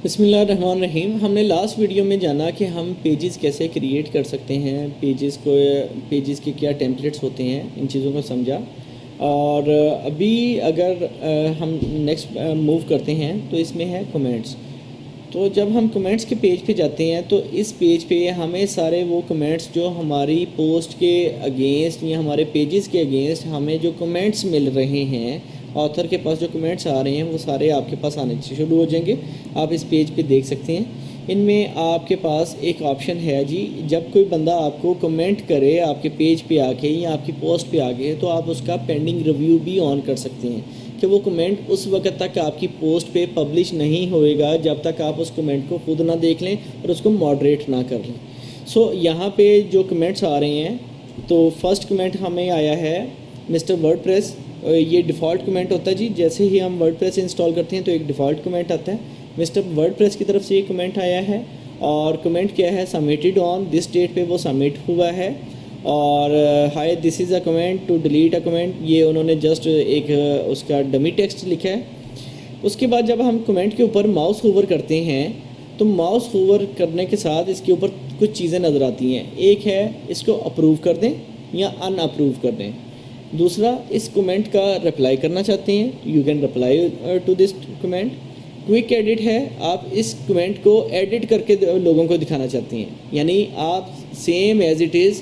बिस्मिल्लाहिर्रहमानिर्रहीम। हमने last video में जाना कि हम पेजेस कैसे क्रिएट कर सकते हैं, पेजेस के क्या टेम्पलेट्स होते हैं, इन चीज़ों को समझा। और अभी अगर हम नेक्स्ट मूव करते हैं तो इसमें है कमेंट्स। तो जब हम कमेंट्स के पेज पे जाते हैं तो इस पेज पे हमें सारे वो कमेंट्स जो हमारी पोस्ट के अगेंस्ट या हमारे पेजेस के अगेंस्ट हमें जो कमेंट्स मिल रहे हैं, ऑथर के पास जो कमेंट्स आ रहे हैं वो सारे आपके पास आने शुरू हो जाएंगे। आप इस पेज पे देख सकते हैं। इनमें आपके पास एक ऑप्शन है जी, जब कोई बंदा आपको कमेंट करे आपके पेज पे आके या आपकी पोस्ट पे आके, तो आप उसका पेंडिंग रिव्यू भी ऑन कर सकते हैं कि वो कमेंट उस वक्त तक आपकी पोस्ट पे पब्लिश नहीं होएगा जब तक आप उस कमेंट को खुद ना देख लें और उसको मॉडरेट ना कर लें। सो यहाँ पे जो कमेंट्स आ रहे हैं, तो फर्स्ट कमेंट हमें आया है मिस्टर वर्डप्रेस। ये डिफ़ॉल्ट कमेंट होता है जी, जैसे ही हम वर्डप्रेस इंस्टॉल करते हैं तो एक डिफ़ॉल्ट कमेंट आता है। मिस्टर वर्डप्रेस की तरफ से ये कमेंट आया है और कमेंट क्या है, सबमिटेड ऑन दिस डेट पे वो सबमिट हुआ है। और hi this is a comment to delete a comment, ये उन्होंने जस्ट एक उसका डमी टेक्स्ट लिखा है। उसके बाद जब हम कमेंट के ऊपर माउस होवर करते हैं तो माउस होवर करने के साथ इसके ऊपर कुछ चीज़ें नज़र आती हैं। एक है इसको अप्रूव कर दें या अनअप्रूव कर दें। दूसरा, इस कमेंट का रिप्लाई करना चाहते हैं, you can reply to this comment. Quick edit है, आप इस कमेंट को एडिट करके लोगों को दिखाना चाहते हैं, यानी आप same as it is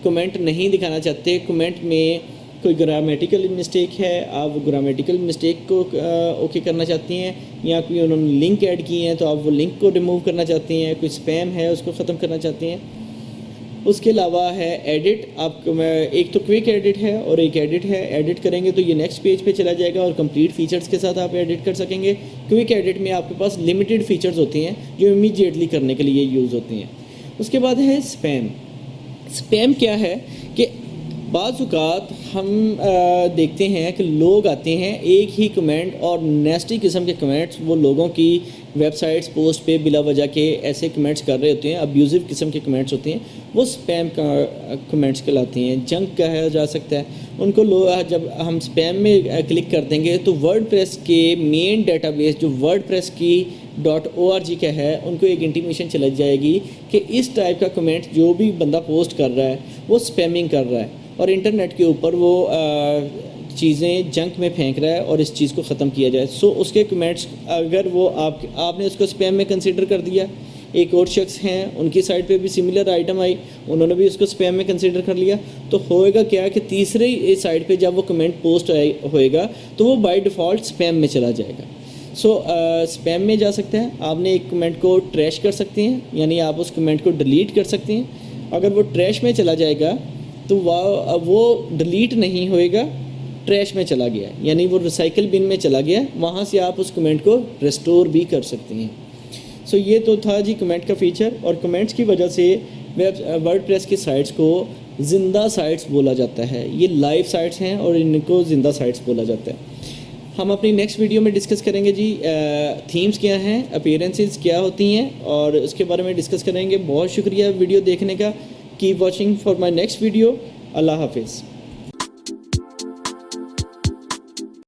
comment नहीं दिखाना चाहते। कमेंट में कोई ग्रामेटिकल मिस्टेक है, आप ग्रामेटिकल मिस्टेक को ओके करना चाहती हैं, या कोई उन्होंने लिंक ऐड किए हैं तो आप वो लिंक को रिमूव करना चाहती हैं, कोई स्पैम है उसको ख़त्म करना चाहती हैं। उसके अलावा है एडिट, आप एक तो क्विक एडिट है और एक एडिट है। एडिट करेंगे तो ये नेक्स्ट पेज पे चला जाएगा और कंप्लीट फीचर्स के साथ आप एडिट कर सकेंगे। क्विक एडिट में आपके पास लिमिटेड फीचर्स होती हैं जो इमीडिएटली करने के लिए यूज़ होती हैं। उसके बाद है स्पैम। स्पैम क्या है कि बाज़-औक़ात हम देखते हैं कि लोग आते हैं एक ही कमेंट और नेस्टी किस्म के कमेंट्स, वो लोगों की वेबसाइट्स पोस्ट पे बिला वजह के ऐसे कमेंट्स कर रहे होते हैं, अब्यूज़िव किस्म के कमेंट्स होते हैं, वो स्पैम कमेंट्स कहलाते हैं, जंक कहा जा सकता है उनको। जब हम स्पैम में क्लिक कर देंगे तो वर्डप्रेस के मेन डेटाबेस जो वर्डप्रेस की .org का है, उनको एक इंटीमेशन चला जाएगी कि इस टाइप का कमेंट जो भी बंदा पोस्ट कर रहा है वो स्पैमिंग कर रहा है और इंटरनेट के ऊपर वो चीज़ें जंक में फेंक रहा है और इस चीज़ को ख़त्म किया जाए। सो उसके कमेंट्स अगर वो आपने उसको स्पैम में कंसिडर कर दिया, एक और शख्स हैं उनकी साइट पे भी सिमिलर आइटम आई, उन्होंने भी उसको स्पैम में कंसिडर कर लिया, तो होएगा क्या कि तीसरे साइट पे जब वो कमेंट पोस्ट होएगा तो वो बाय डिफ़ॉल्ट स्पैम में चला जाएगा। सो स्पैम में जा सकता है। आपने एक कमेंट को ट्रैश कर सकते हैं, यानी आप उस कमेंट को डिलीट कर सकते हैं। अगर वो ट्रैश में चला जाएगा तो वो डिलीट नहीं होएगा, ट्रैश में चला गया, यानी वो रिसाइकल बिन में चला गया, वहाँ से आप उस कमेंट को रिस्टोर भी कर सकते हैं। सो ये तो था जी कमेंट का फ़ीचर। और कमेंट्स की वजह से वर्डप्रेस की साइट्स को ज़िंदा साइट्स बोला जाता है। ये लाइव साइट्स हैं और इनको ज़िंदा साइट्स बोला जाता है। हम अपनी नेक्स्ट वीडियो में डिस्कस करेंगे जी थीम्स क्या हैं, अपीयरेंसेस क्या होती हैं, और उसके बारे में डिस्कस करेंगे। बहुत शुक्रिया वीडियो देखने का। Keep watching for my next video. अल्लाह हाफिज़।